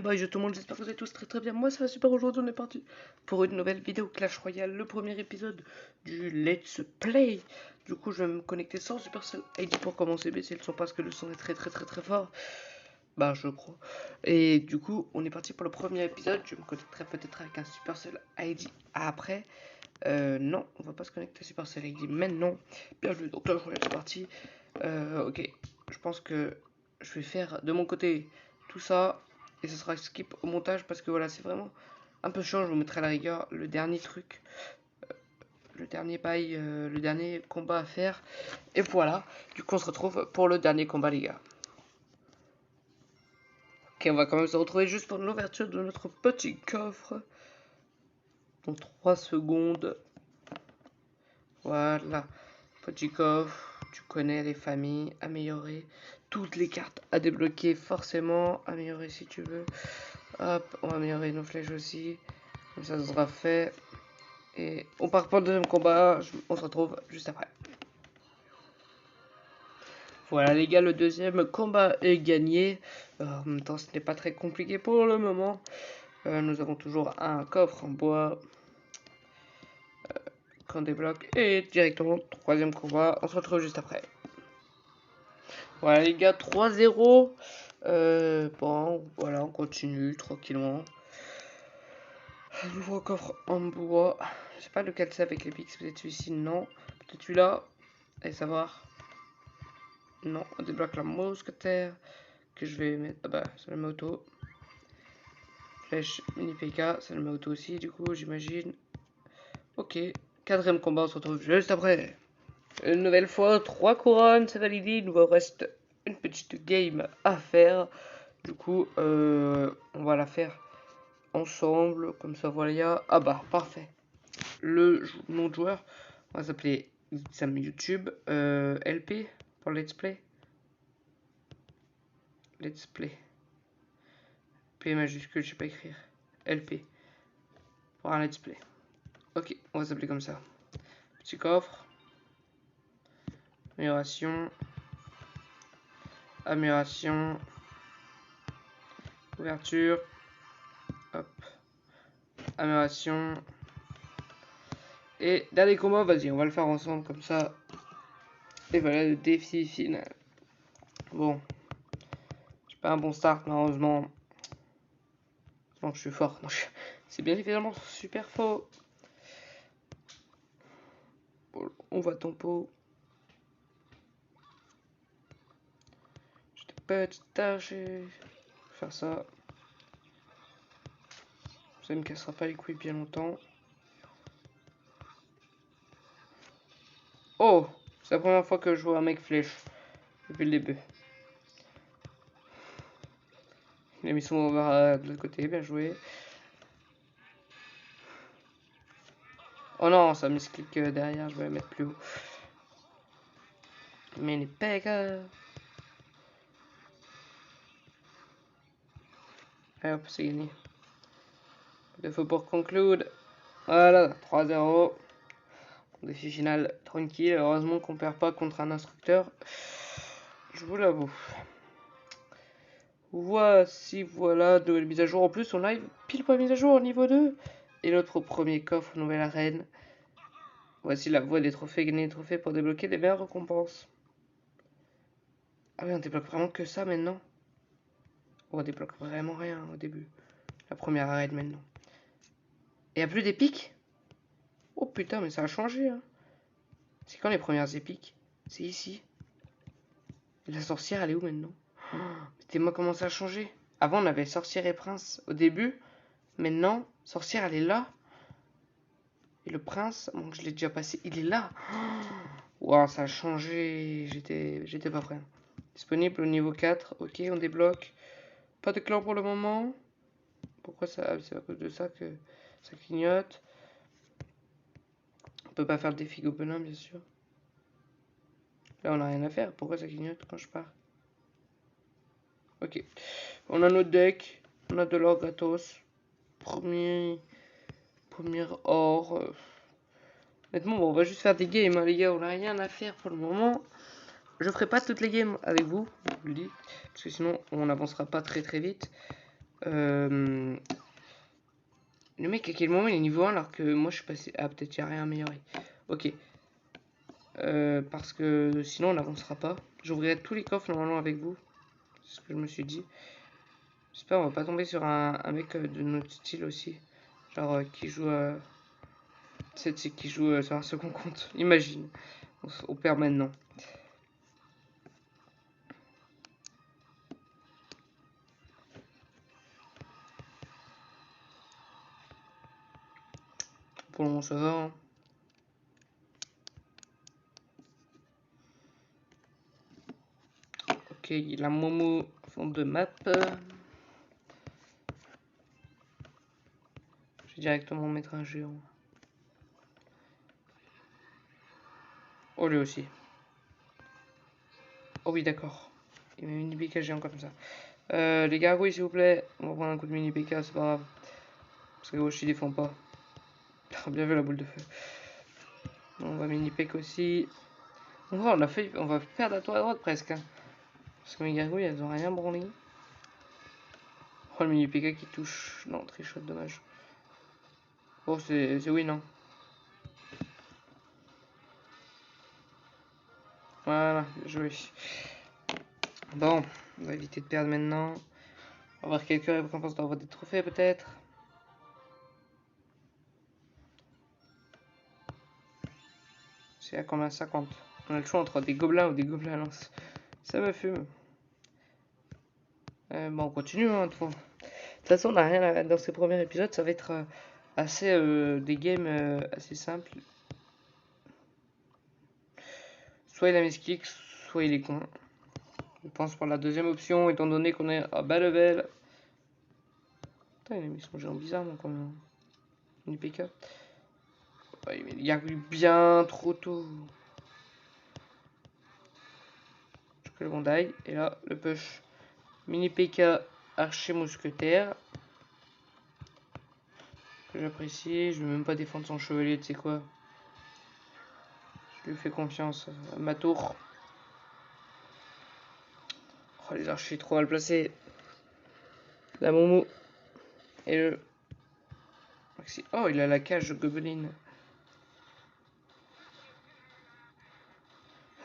Bye tout le monde, j'espère que vous allez tous très bien. Moi ça va super, aujourd'hui on est parti pour une nouvelle vidéo Clash Royale, le premier épisode du Let's Play. Du coup je vais me connecter sans Supercell ID pour commencer, baisser le son parce que le son est très fort. Bah je crois. Et du coup on est parti pour le premier épisode, je me connecterai peut-être avec un Supercell ID après. Non, on va pas se connecter à Supercell ID maintenant. Bienvenue, donc Clash Royale c'est parti. Ok, je pense que je vais faire de mon côté tout ça. Et ce sera skip au montage parce que voilà, c'est vraiment un peu chiant. Je vous mettrai à la rigueur le dernier truc, le dernier bail, le dernier combat à faire. Et voilà, du coup on se retrouve pour le dernier combat les gars. Ok, on va quand même se retrouver juste pour l'ouverture de notre petit coffre. Dans 3 secondes. Voilà, petit coffre, tu connais les familles, améliorer. Toutes les cartes à débloquer forcément, améliorer si tu veux. Hop, on va améliorer nos flèches aussi. Comme ça sera fait. Et on part pour le deuxième combat. On se retrouve juste après. Voilà les gars, le deuxième combat est gagné. En même temps, ce n'est pas très compliqué pour le moment. Nous avons toujours un coffre en bois qu'on débloque. Et directement, troisième combat. On se retrouve juste après. Voilà les gars, 3-0. Bon, voilà, on continue tranquillement. Un nouveau coffre en bois. Je sais pas lequel c'est avec les pics. Peut-être celui-ci, non. Peut-être celui-là. Allez savoir. Non, on débloque la mousquetaire. Que je vais mettre. Ah bah, ça le met auto. Flèche mini PK, ça le met auto aussi, du coup, j'imagine. Ok. Quatrième combat, on se retrouve juste après. Une nouvelle fois, 3 couronnes, c'est validé. Il nous reste une petite game à faire. Du coup, on va la faire ensemble. Comme ça, voilà. Ah bah, parfait. Le nom de joueur, on va s'appeler Sam YouTube. LP pour Let's Play. Let's Play. P majuscule, je sais pas écrire. LP. Pour un Let's Play. Ok, on va s'appeler comme ça. Petit coffre. Amélioration. Amélioration. Ouverture. Hop. Amélioration. Et dernier combat, vas-y, on va le faire ensemble comme ça. Et voilà le défi final. Bon. J'ai pas un bon start, malheureusement. Non, je suis fort. C'est bien évidemment super faux. Bon, on va tempo. J'étais petit tâche. Faire ça. Ça me cassera pas les couilles bien longtemps. Oh, c'est la première fois que je vois un mec flèche depuis le début. Il a mis son over de l'autre côté, bien joué. Oh non, ça misclick derrière, je vais la mettre plus haut. Mais les pecs. Allez hop, c'est gagné. Il faut pour conclude. Voilà, 3-0. Défi final tranquille. Heureusement qu'on perd pas contre un instructeur. Je vous l'avoue. Voici, voilà, nouvelle mise à jour. En plus, on live pile pas mise à jour au niveau 2. Et notre premier coffre, nouvelle arène. Voici la voie des trophées. Gagner des trophées pour débloquer des meilleures récompenses. Ah oui, on débloque vraiment que ça maintenant. On débloque vraiment rien au début. La première arène maintenant. Et y'a plus d'épiques? Oh putain, mais ça a changé. Hein. C'est quand les premières épiques? C'est ici. Et la sorcière, elle est où maintenant? Oh, mettez-moi comment ça a changé. Avant, on avait sorcière et prince au début. Maintenant, sorcière, elle est là. Et le prince, bon, je l'ai déjà passé, il est là. Waouh, ça a changé. J'étais pas prêt. Disponible au niveau 4. Ok, on débloque. Pas de clan pour le moment. Pourquoi ça? C'est à cause de ça que ça clignote. On peut pas faire le défi gobelin, bien sûr. Là, on a rien à faire. Pourquoi ça clignote quand je pars? Ok. On a notre deck. On a de l'or gratos. Premier or. Honnêtement, bon, on va juste faire des games, hein, les gars. On a rien à faire pour le moment. Je ferai pas toutes les games avec vous, je vous le dis. Parce que sinon, on n'avancera pas très vite. Le mec, à quel moment il est niveau 1 alors que moi je suis passé... Ah, peut-être il n'y a rien amélioré. Ok. Parce que sinon on n'avancera pas. J'ouvrirai tous les coffres normalement avec vous. C'est ce que je me suis dit. J'espère on va pas tomber sur un mec de notre style aussi. Genre qui joue... c'est qui joue sur un second compte. Imagine. On perd maintenant. Pour le moment ça va. Hein. Ok, la Momo fond de map. Je vais directement mettre un géant. Oh lui aussi. Oh oui d'accord. Il met une mini PK géant comme ça. Les gargouilles s'il vous plaît. On va prendre un coup de mini PK, c'est pas grave. Parce que Roshi défend pas. Bien vu la boule de feu. On va mini PK aussi. On va perdre à tour à droite presque. Hein. Parce que mes gargouilles elles ont rien branlé. Oh le mini PK qui touche. Non, très chouette, dommage. Oh c'est win hein. Voilà, bien joué. Bon, on va éviter de perdre maintenant. On va avoir quelques récompenses d'envoi des trophées peut-être. C'est à combien? 50. On a le choix entre des gobelins ou des gobelins à lance. Ça me fume. Bon, on continue hein, de toute façon, on n'a rien dans ces premiers épisodes. Ça va être assez des games assez simples. Soit il a misclick, soit il est con. Je pense pour la deuxième option, étant donné qu'on est à bas level. Putain, il a mis son géant bizarre, donc on une PK. Ouais, il a eu bien trop tôt. Je que le Bandai. Et là, le push. Mini PK archer mousquetaire. Que j'apprécie. Je vais même pas défendre son chevalier, tu sais quoi. Je lui fais confiance à ma tour. Oh, les archers trop mal placés. La Momo. Et le... Oh, il a la cage de Goblin.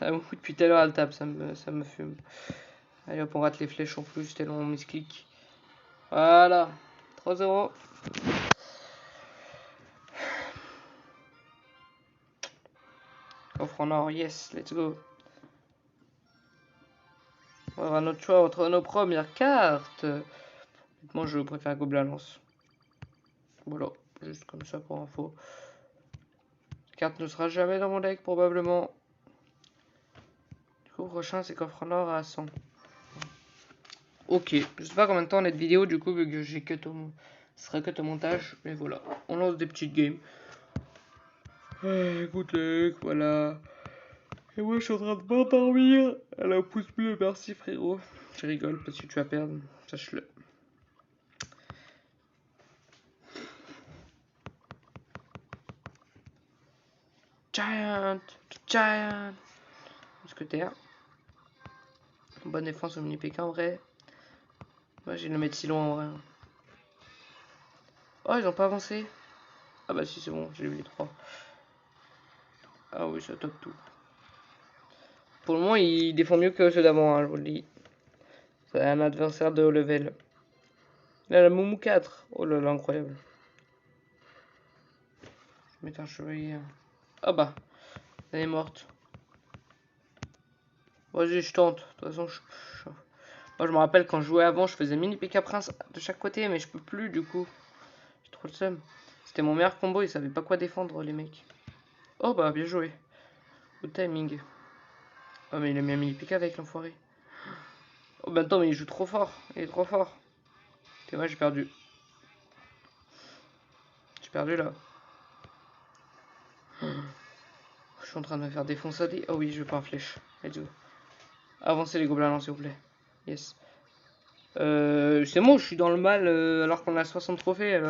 La Momo depuis tout à l'heure elle tape, ça me fume. Allez hop, on rate les flèches en plus, tellement on misclick. Voilà. 3-0. Coffre en or, yes, let's go. On va avoir notre choix entre nos premières cartes. Moi, je préfère Gobelin Lance. Voilà, juste comme ça pour info. Cette carte ne sera jamais dans mon deck, probablement. Du coup, prochain, c'est coffre en or à 100. Ok, je sais pas combien de temps cette vidéo, du coup, vu que j'ai cut ce sera cut au montage. Mais voilà, on lance des petites games. Good luck, voilà. Et moi, je suis en train de m'endormir. Elle a un pouce bleu, merci frérot. Je rigole parce que tu vas perdre, sache-le. Giant, Giant. Mousquetaire. Bonne défense au mini PK en vrai. Ouais, j'ai le mettre si loin en vrai. Oh, ils ont pas avancé. Ah bah si, c'est bon, j'ai eu les 3. Ah oui, ça top tout. Pour le moment, il défend mieux que ceux d'avant, hein, je vous le dis. C'est un adversaire de haut level. Là, la Moumou 4. Oh là là, incroyable. Je vais mettre un chevalier. Ah bah, elle est morte. Vas-y, je tente. De toute façon, moi, je me rappelle quand je jouais avant, je faisais mini PK Prince de chaque côté, mais je peux plus du coup. J'ai trop le seum. C'était mon meilleur combo, ils savaient pas quoi défendre, les mecs. Oh bah, bien joué. Good timing. Oh, mais il a mis un mini PK avec l'enfoiré. Oh bah attends, mais il joue trop fort. Il est trop fort. Ok, ouais, j'ai perdu. J'ai perdu là. Je suis en train de me faire défoncer. Oh oui, je veux pas un flèche. Let's go. Avancez les gobelins, s'il vous plaît. Yes. C'est moi, je suis dans le mal alors qu'on a 60 trophées.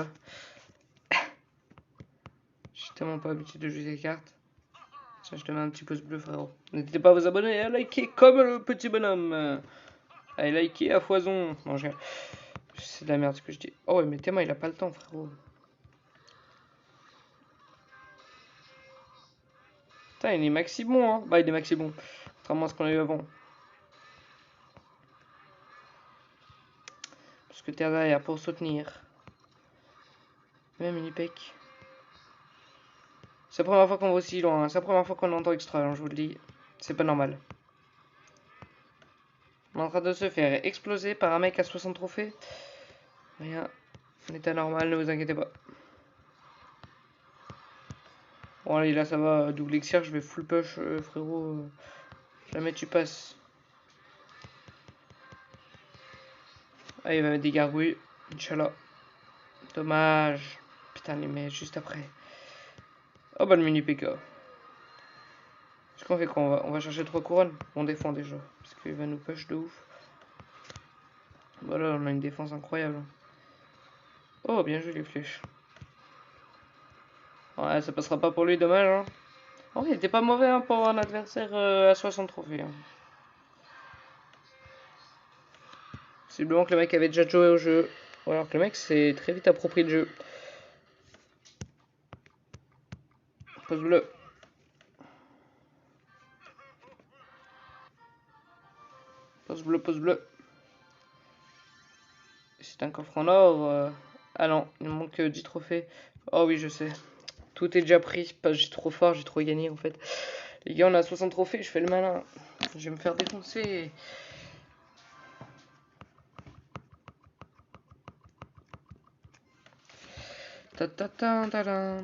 Je suis tellement pas habitué de jouer ces cartes. Tiens, je te mets un petit pouce bleu, frérot. N'hésitez pas à vous abonner et à liker comme le petit bonhomme. Allez, liker à foison. Non, je C'est de la merde ce que je dis. Oh ouais, mais Théma, il a pas le temps, frérot. Putain, il est maxi bon, hein. Bah, il est maxi bon. Contrairement à ce qu'on a eu avant. Parce que t'es derrière pour soutenir. Même Unipec. C'est la première fois qu'on va aussi loin. Hein. C'est la première fois qu'on entend extra, hein, je vous le dis. C'est pas normal. On est en train de se faire exploser par un mec à 60 trophées. Rien. En état normal, ne vous inquiétez pas. Bon, allez, là ça va. Double XR, je vais full push, frérot. Jamais tu passes. Ah, il va mettre des gargouilles. Inch'Allah. Dommage. Putain, il met juste après. Oh bah le mini PK. Ce qu'on fait quoi, on va chercher 3 couronnes. On défend déjà. Parce qu'il va nous push de ouf. Voilà, on a une défense incroyable. Oh, bien joué les flèches. Ouais, ça passera pas pour lui, dommage. Hein. Oh, il était pas mauvais hein, pour un adversaire à 60 trophées. Hein. Visiblement que le mec avait déjà joué au jeu. Ou alors que le mec s'est très vite approprié le jeu. Pause bleue. Pause bleue, pause bleue. C'est un coffre en or. Ah non, il me manque 10 trophées. Oh oui, je sais. Tout est déjà pris. Parce que j'ai trop fort, j'ai trop gagné en fait. Les gars, on a 60 trophées, je fais le malin. Je vais me faire défoncer. Ta ta ta ta ta.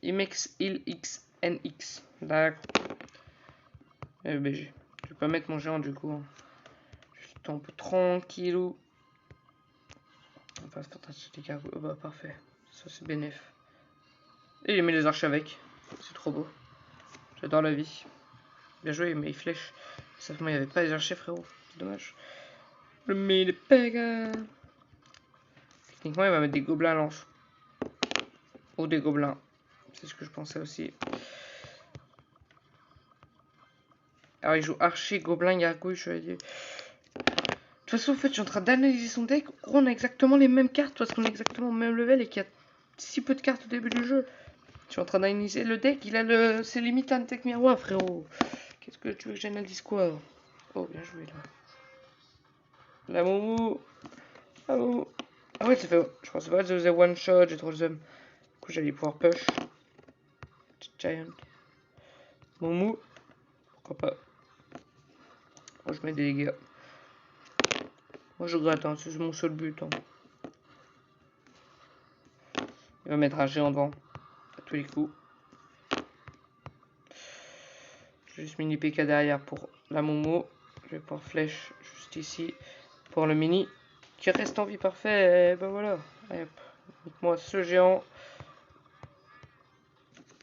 IMX, ILX, NX. D'accord. BG. Je vais pas mettre mon géant du coup. Hein. Juste un peu tranquillou. On va se faire des cargos. Oh bah parfait. Ça c'est bénéf. Et il met les arches avec. C'est trop beau. J'adore la vie. Bien joué, mais il flèche. Sauf que moi il n'y avait pas les archers frérot. C'est dommage. Le mille pega. Techniquement il va mettre des gobelins lance. Ou des gobelins. C'est ce que je pensais aussi. Alors il joue archer, gobelin, gargouille, chevalier. De toute façon, en fait, je suis en train d'analyser son deck. On a exactement les mêmes cartes parce qu'on est exactement au même level et qu'il y a si peu de cartes au début du jeu. Je suis en train d'analyser le deck. Il a le. C'est limite un deck miroir, frérot. Qu'est-ce que tu veux que j'analyse quoi? Oh, bien joué là. La moumou. La moumou. Ah ouais, ça fait. Je pensais pas que ça faisait one shot. J'ai trop le zoom. Du coup, j'allais pouvoir push. Giant. Moumou. Pourquoi pas? Moi, je mets des dégâts. Moi, je gratte, hein. C'est mon seul but. Hein. Il va mettre un géant devant. À tous les coups. Juste mini PK derrière pour la Momo. Je vais pouvoir flèche juste ici pour le mini qui reste en vie parfait. Et ben voilà. Allez, moi ce géant.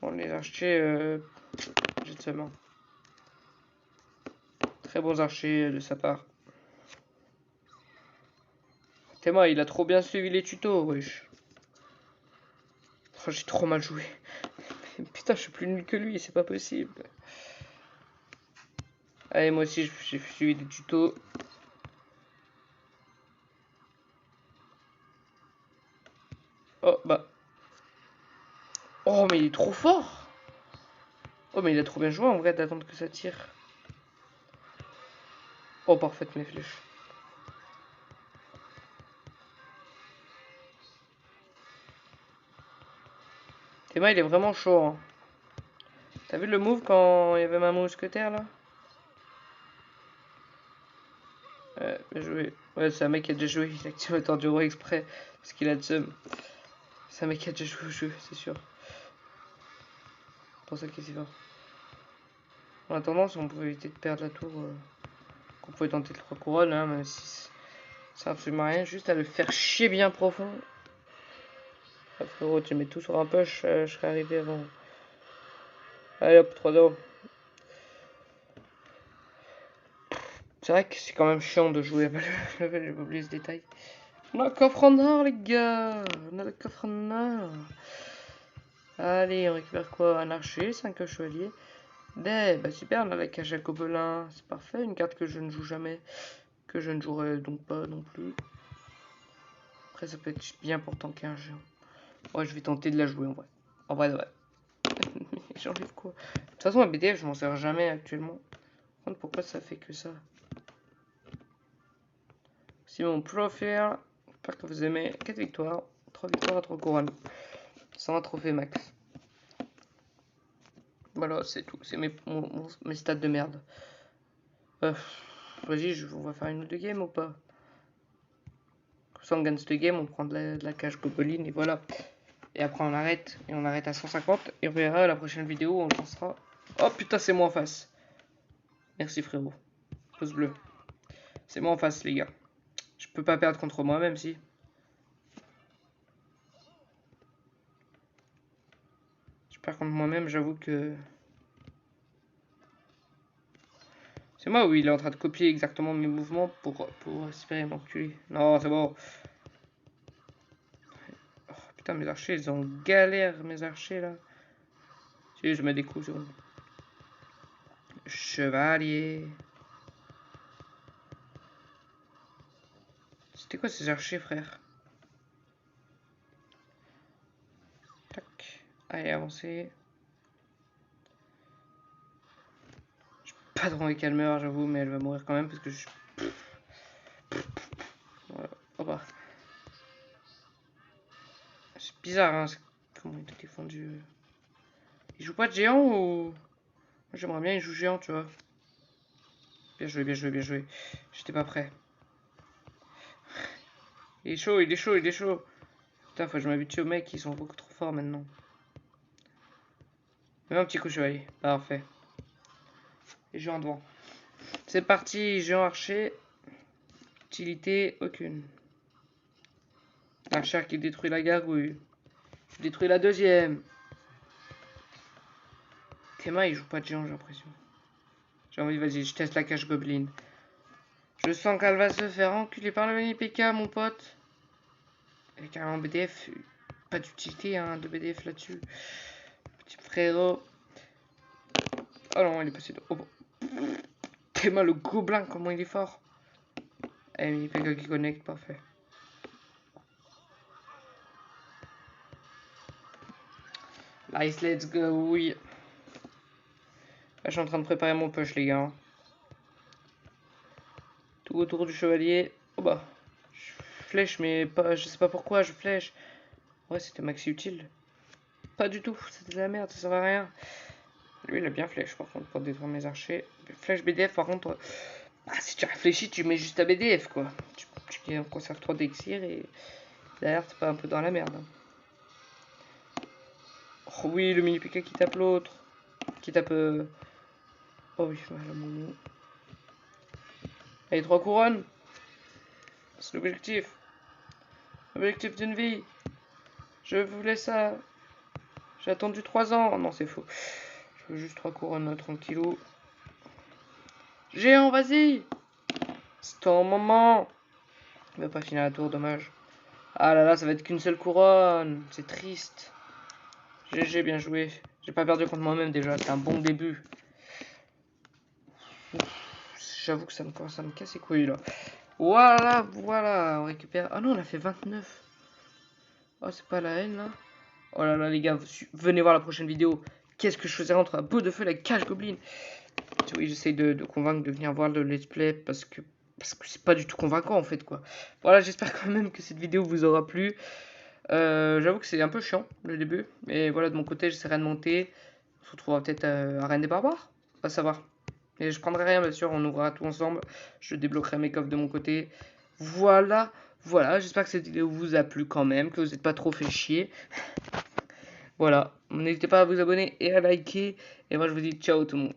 On les archers. J'ai de seulement. Très bons archers de sa part. Théma, il a trop bien suivi les tutos, wesh. Oh, j'ai trop mal joué. Putain, je suis plus nul que lui, c'est pas possible. Allez, moi aussi, j'ai suivi des tutos. Oh, bah. Oh, mais il est trop fort. Oh, mais il a trop bien joué en vrai d'attendre que ça tire. Oh, parfaite mes flèches. Théma, il est vraiment chaud. Hein. T'as vu le move quand il y avait ma mousquetaire là? Bien joué. Ouais, c'est un mec qui a déjà joué. Il active le Torduro exprès parce qu'il a de seum. C'est un mec qui a déjà joué au jeu, c'est sûr. C'est pour ça qu'il est si fort. En attendant, si on pouvait éviter de perdre la tour, qu'on pouvait tenter le 3 couronnes, hein, même si ça absolument rien, juste à le faire chier bien profond. Ah, frérot, tu mets tout sur un push, je serais arrivé avant. Allez hop, 3-0. C'est vrai que c'est quand même chiant de jouer à le level, j'ai oublié ce détail. On a le coffre en or, les gars. On a le coffre en or. Allez, on récupère quoi? Un archer, 5 chevaliers. Bah super, on a la cage à gobelin. C'est parfait, une carte que je ne joue jamais. Que je ne jouerai donc pas non plus. Après, ça peut être bien pour tanker un géant. Ouais, je vais tenter de la jouer en vrai. En vrai, ouais. J'enlève quoi? De toute façon, la BDF, je m'en sers jamais actuellement. Pourquoi ça fait que ça? C'est mon profil. J'espère que vous aimez. 4 victoires. 3 victoires à 3 couronnes. 120 trophées max. Voilà, c'est tout. C'est mes stats de merde. Vas-y, on va faire une autre game ou pas? Comme ça, on gagne cette game, on prend de la cage gobeline et voilà. Et après, on arrête. Et on arrête à 150. Et on verra la prochaine vidéo, on lancera. Oh putain, c'est moi en face. Merci frérot. Pouce bleu. C'est moi en face, les gars. Je peux pas perdre contre moi-même, si. Je perds contre moi-même, j'avoue que... C'est moi où il est en train de copier exactement mes mouvements pour espérer m'enculer. Non, c'est bon. Oh, putain, mes archers, ils ont galère, mes archers, là. Si, je mets des coups, c'est bon. Chevalier. C'était quoi ces archers, frère? Tac. Allez, avancez. J'ai pas trop envie qu'elle meure, j'avoue, mais elle va mourir quand même parce que je... Voilà. Oh bah. C'est bizarre, hein. Comment il est défendu? Il joue pas de géant ou... J'aimerais bien il joue géant, tu vois. Bien joué, bien joué, bien joué. J'étais pas prêt. Il est chaud, il est chaud, il est chaud. Putain, faut que je m'habitue aux mecs, ils sont beaucoup trop forts maintenant. Même un petit coup chevalier. Parfait. Et géant devant. C'est parti, géant archer. Utilité, aucune. Archer qui détruit la gargouille. Je détruis la deuxième. Théma, il joue pas de géant, j'ai l'impression. J'ai envie, vas-y, je teste la cage gobeline. Je sens qu'elle va se faire enculer par le mini PK, mon pote. Avec un BDF, pas d'utilité hein, de BDF là-dessus. Petit frérot. Oh non, il est passé de... Oh bon. Théma, le gobelin, comment il est fort. Eh, mini PK qui connecte, parfait. Nice, let's go, oui. Là, je suis en train de préparer mon push, les gars. Tout autour du chevalier. Oh bah. Je flèche, mais pas, je sais pas pourquoi je flèche. Ouais, c'était maxi utile. Pas du tout, c'était de la merde, ça sert à rien. Lui, il a bien flèche, par contre, pour détruire mes archers. Flèche BDF, par contre... si tu réfléchis, tu mets juste ta BDF, quoi. Tu conserves 3 d'exir et... Derrière, t'es pas un peu dans la merde. Oh oui, le mini PK qui tape l'autre. Qui tape... Oh oui, voilà, mon... Allez, 3 couronnes. C'est l'objectif. L'objectif d'une vie. Je voulais ça. J'ai attendu 3 ans. Oh, non, c'est faux. Je veux juste 3 couronnes, tranquillou. Géant, vas-y. C'est ton moment. Il va pas finir la tour, dommage. Ah là là, ça va être qu'une seule couronne. C'est triste. GG, bien joué. J'ai pas perdu contre moi-même déjà. C'est un bon début. J'avoue que ça me casse les couilles là. Voilà, voilà. On récupère. Ah non, on a fait 29. Oh, c'est pas la haine là. Oh là là, les gars, venez voir la prochaine vidéo. Qu'est-ce que je faisais entre un bout de feu, la cage gobeline. Oui, j'essaye de convaincre de venir voir le let's play parce que c'est pas du tout convaincant en fait quoi. Voilà, j'espère quand même que cette vidéo vous aura plu. J'avoue que c'est un peu chiant le début, mais voilà, de mon côté j'essaierai de monter. On se retrouvera peut-être à Reine des Barbares, on va savoir. Mais je prendrai rien bien sûr, on ouvrira tout ensemble. Je débloquerai mes coffres de mon côté. Voilà, voilà, j'espère que cette vidéo vous a plu quand même, que vous n'êtes pas trop fait chier. Voilà, n'hésitez pas à vous abonner et à liker. Et moi je vous dis ciao tout le monde.